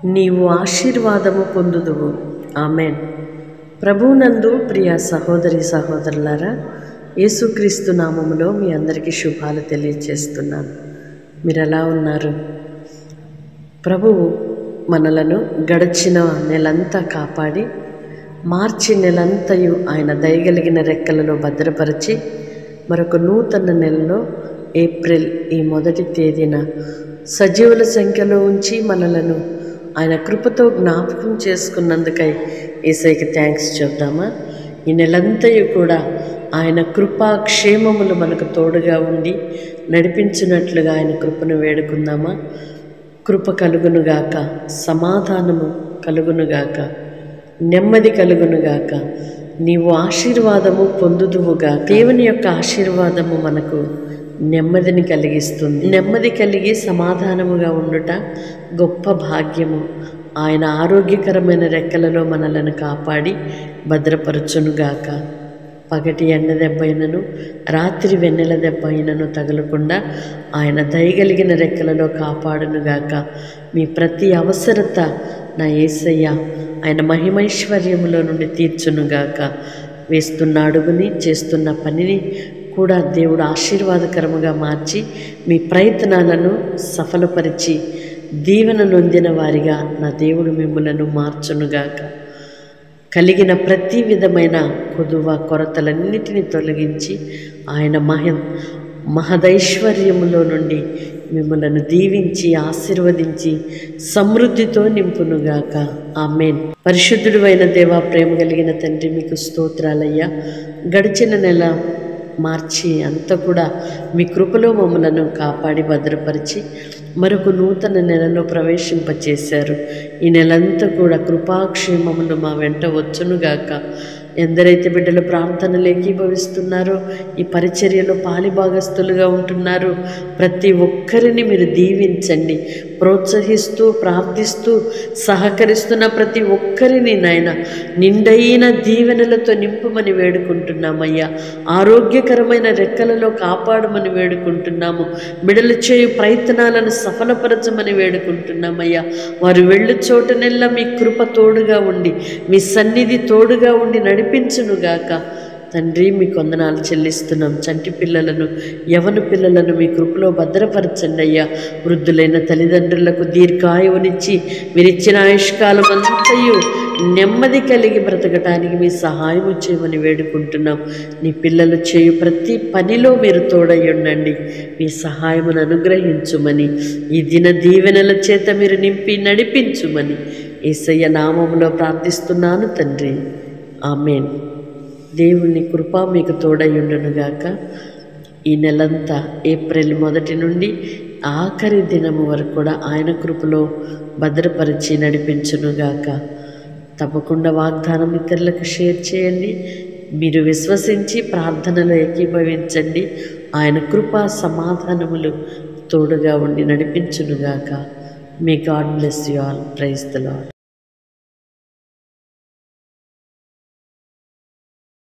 నీవు ఆశీర్వాదము పొందుదువు. ఆమెన్. ప్రభువునందు ప్రియ సహోదరి సహోదరులారా, యేసుక్రీస్తు నామములో మీ అందరికీ శుభాలు తెలియజేస్తున్నాను. మీరు ఎలా ఉన్నారు? ప్రభువు మనలను గడిచిన నెలంతా కాపాడి మార్చి నెలంతయు ఆయన దయగలిగిన రెక్కలలో భద్రపరిచి మరొక నూతన నెలలో ఏప్రిల్ ఈ మొదటి తేదీన సజీవుల సంఖ్యలో ఉంచి మనలను ఆయన కృపతో జ్ఞాపకం చేసుకున్నందుకై యేసయ్యకి థ్యాంక్స్ చెప్దామా? ఈ నెలంతయు కూడా ఆయన కృపా క్షేమములు మనకు తోడుగా ఉండి నడిపించినట్లుగా ఆయన కృపను వేడుకుందామా? కృప కలుగునుగాక, సమాధానము కలుగునుగాక, నెమ్మది కలుగునుగాక, నీవు ఆశీర్వాదము పొందుదువుగా. దేవుని యొక్క ఆశీర్వాదము మనకు నెమ్మదిని కలిగిస్తుంది. నెమ్మది కలిగి సమాధానముగా ఉండుట గొప్ప భాగ్యము. ఆయన ఆరోగ్యకరమైన రెక్కలలో మనలను కాపాడి భద్రపరచునుగాక. పగటి ఎండ దెబ్బైనను రాత్రి వెన్నెల దెబ్బైనను తగలకుండా ఆయన దయగలిగిన రెక్కలలో కాపాడునుగాక. మీ ప్రతి అవసరత నా యేసయ్య ఆయన మహిమైశ్వర్యములో నుండి తీర్చునుగాక. వేస్తున్న అడుగుని, చేస్తున్న పనిని కూడా దేవుడు ఆశీర్వాదకరముగా మార్చి మీ ప్రయత్నాలను సఫలపరిచి దీవెన నొందిన వారిగా నా దేవుడు మిమ్ములను మార్చునుగాక. కలిగిన ప్రతి విధమైన కొదువ కొరతలన్నిటినీ తొలగించి ఆయన మహదైశ్వర్యములో నుండి మిమ్మలను దీవించి ఆశీర్వదించి సమృద్ధితో నింపునుగాక. ఆమేన్. పరిశుద్ధుడు అయిన దేవా, ప్రేమ కలిగిన తండ్రి, మీకు స్తోత్రాలయ్యా. గడిచిన నెల మార్చి అంతా కూడా మీ కృపలో మమ్మలను కాపాడి భద్రపరిచి మరొక నూతన నెలలో ప్రవేశింపచేశారు. ఈ నెలంతా కూడా కృపాక్షేమములు మా వెంట వచ్చునుగాక. ఎందరైతే బిడ్డలు ప్రార్థనలు ఏకీభవిస్తున్నారో, ఈ పరిచర్యలో పాలిభాగస్తులుగా ఉంటున్నారో ప్రతి ఒక్కరిని మీరు దీవించండి. ప్రోత్సహిస్తూ ప్రార్థిస్తూ సహకరిస్తున్న ప్రతి ఒక్కరిని నాయన నిండైన దీవెనలతో నింపమని వేడుకుంటున్నామయ్యా. ఆరోగ్యకరమైన రెక్కలలో కాపాడమని వేడుకుంటున్నాము. బిడ్డలు చేయు ప్రయత్నాలను సఫలపరచమని వేడుకుంటున్నామయ్యా. వారు వెళ్ళు చోటనెల్లా మీ కృప తోడుగా ఉండి, మీ సన్నిధి తోడుగా ఉండి నడిపించునుగాక. తండ్రి, మీ కొందనాలు చెల్లిస్తున్నాం. చంటి పిల్లలను, యవన పిల్లలను మీ కృపలో భద్రపరచండి అయ్యా. వృద్ధులైన తల్లిదండ్రులకు దీర్ఘాయువునిచ్చి మీరిచ్చిన ఆయుష్కాలం అంతయు నెమ్మది కలిగి బ్రతకటానికి మీ సహాయం చేయమని వేడుకుంటున్నాం. నీ పిల్లలు చేయు ప్రతి పనిలో మీరు తోడై ఉండండి. మీ సహాయమును అనుగ్రహించుమని, ఈ దిన దీవెనల చేత మీరు నింపి నడిపించుమని యేసయ్య నామములో ప్రార్థిస్తున్నాను తండ్రి. ఆమేన్. దేవుని కృప మీకు తోడయ్యుండునుగాక. ఈ నెలంతా ఏప్రిల్ మొదటి నుండి ఆఖరి దినము వరకు కూడా ఆయన కృపలో భద్రపరిచి నడిపించునుగాక. తప్పకుండా వాగ్దానం ఇతరులకు షేర్ చేయండి. మీరు విశ్వసించి ప్రార్థనలో ఏకీభవించండి. ఆయన కృప సమాధానములు తోడుగా ఉండి నడిపించునుగాక. May God bless you all. Praise the lord.